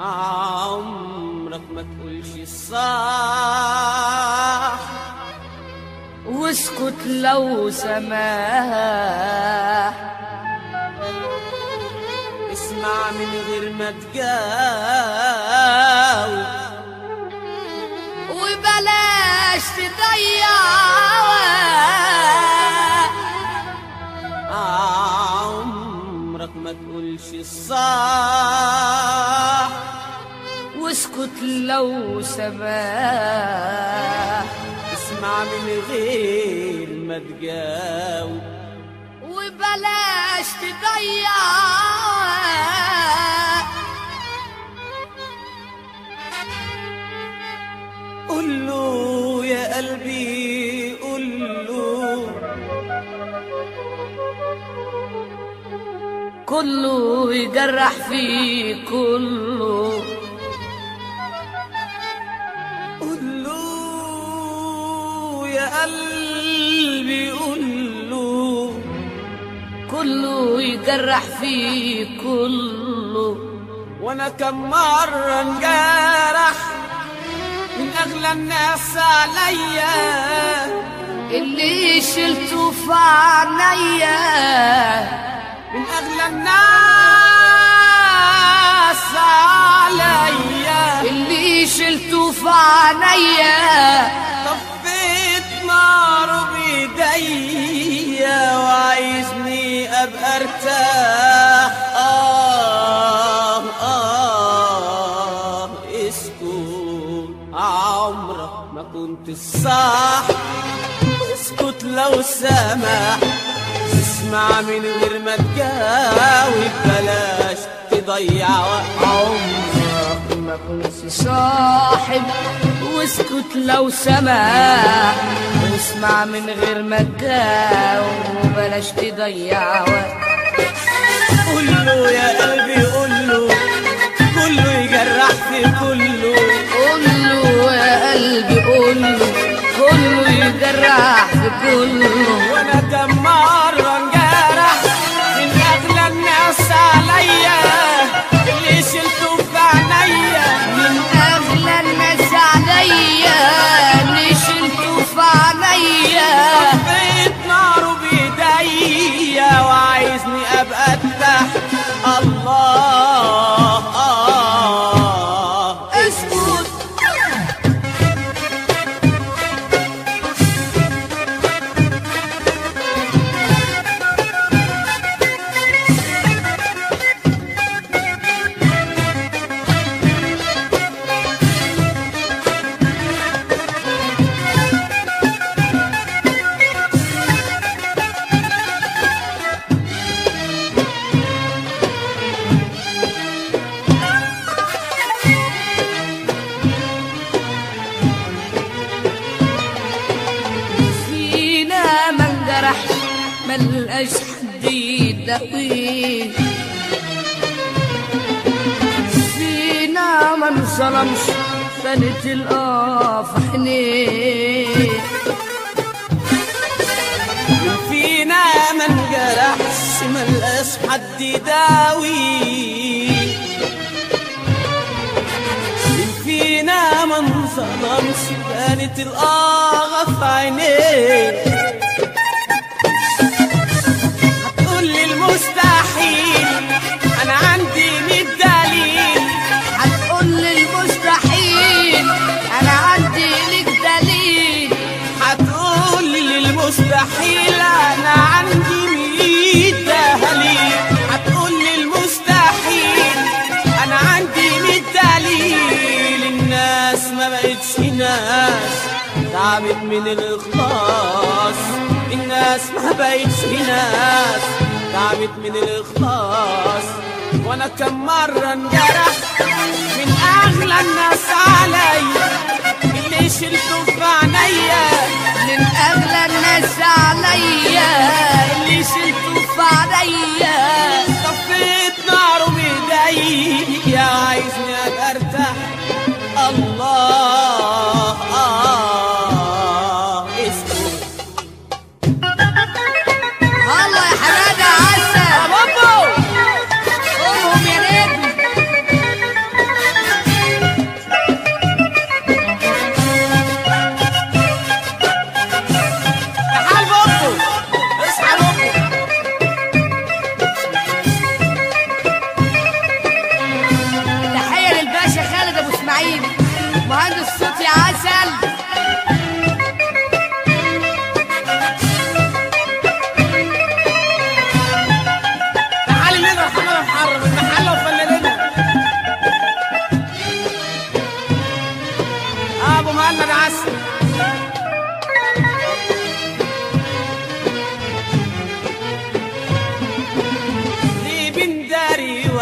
عمرك ما تقولش الصح واسكت لو سماح. اسمع من غير ما تجاوب وبلاش تضيع عمرك ما تقولش الصح واسكت لو سماح. اسمع من غير ما تجاوب وبلاش تضيع قول له يا قلبي قول له كله يجرح فيه كله. قول له يا قلبي قول له كله يجرح فيه كله. وانا كم مرة انجرح من اغلى الناس عليا اللي شلته في عينيا من اغلى الناس عليا اللي شلته في عينيا. طفيت نار بايديا وعايزني ابقى ارتاح اسكت عمرك ما كنت الصح اسكت لو سمح. اسمع من غير ما تجاوب بلاش تضيع وقت عمرك ما كنت صاحب واسكت لو سمح. واسمع من غير ما تجاوب وبلاش تضيع وقت. قول له يا قلبي قول له كله يجرح في كله. قول له يا قلبي قول له كله يجرح في كله. وانا كم مرة انجرح من اغلى الناس عليا اللي شلته في عينيا من اغلى الناس عليا اللي شلته في عينيا. طفيت ناره بايديا وعايزني ابقى تحت الله اسكت فينا ما انجرحش ملقاش حد يداويه. فينا ما انظلمش كانت القاف عينيه. فينا ما انجرحش ملقاش حد يداوي. فينا ما انظلمش كانت الآغا في عينيه. هتقول لي المستحيل أنا عندي 100 دليل. هتقول لي المستحيل انا عندي لك دليل. هتقول لي المستحيل أنا عندي 100 دليل. هتقول لي المستحيل أنا عندي 100 دليل. الناس ما بقتش ناس تعبت من الإخلاص. الناس ما بقتش ناس تعبت من الإخلاص. وأنا كم مرة انجرح من أغلى الناس عليا اللي شلته في عينيا. من اغلى الناس عليا اللي شلته في عينيا. طفيت ناره بايديا عايزني ابقى ارتاح الله اسكت. الله يا حماده عسل يا بابا قومهم يا نجم.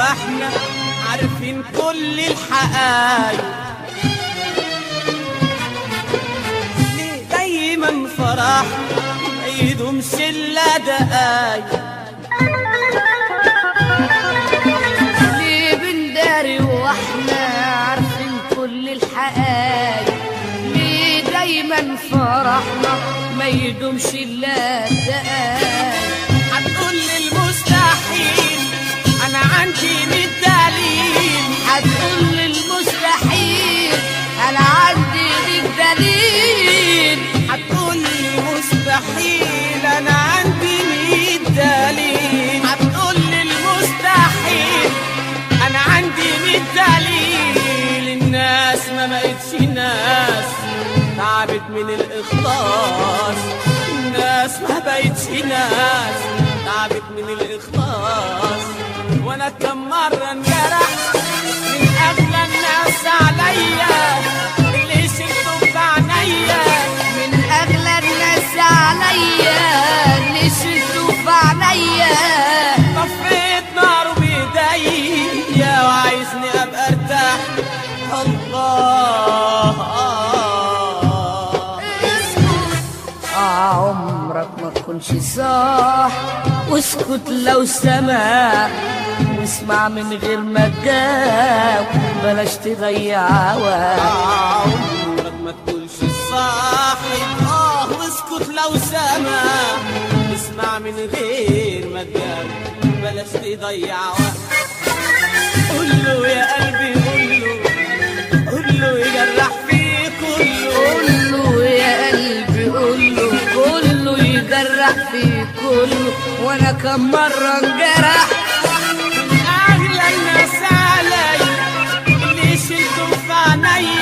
واحنا عارفين كل الحقايق، ليه دايما فرحنا ما يدومش الا دقايق، ليه بنداري واحنا عارفين كل الحقايق، ليه دايما فرحنا ما يدومش الا دقايق. هتقول لي المستحيل انا عندي 100 دليل، هتقول لي المستحيل انا عندي ليك دليل، هتقول لي مستحيل انا عندي 100 دليل، هتقول لي المستحيل انا عندي 100 دليل. الناس ما بقتش ناس تعبت من الاخلاص، الناس ما بقتش ناس تعبت من الاخلاص، وانا كم مره انجرحت من اغلى الناس عليا اللي شلته بعينيا، من اغلى الناس عليا اللي شلته في عينيا، طفيت ناره بايديا وعايزني ابقى ارتاح. الله عمرك ما تكونش صح، واسكت لو سمع، واسمع من غير ما تجاوب، بلاش تضيع وقت. عمرك ما تقولش صاحب واسكت لو سمع، اسمع من غير ما تجاوب، بلاش تضيع وقت. قول له يا قلبي قول له يجرح فيه كله، قول له يا قلبي قول له يجرح فيه كله، وانا كم مرة انجرح من اغلى الناس عليا اللي شلته في عينيا،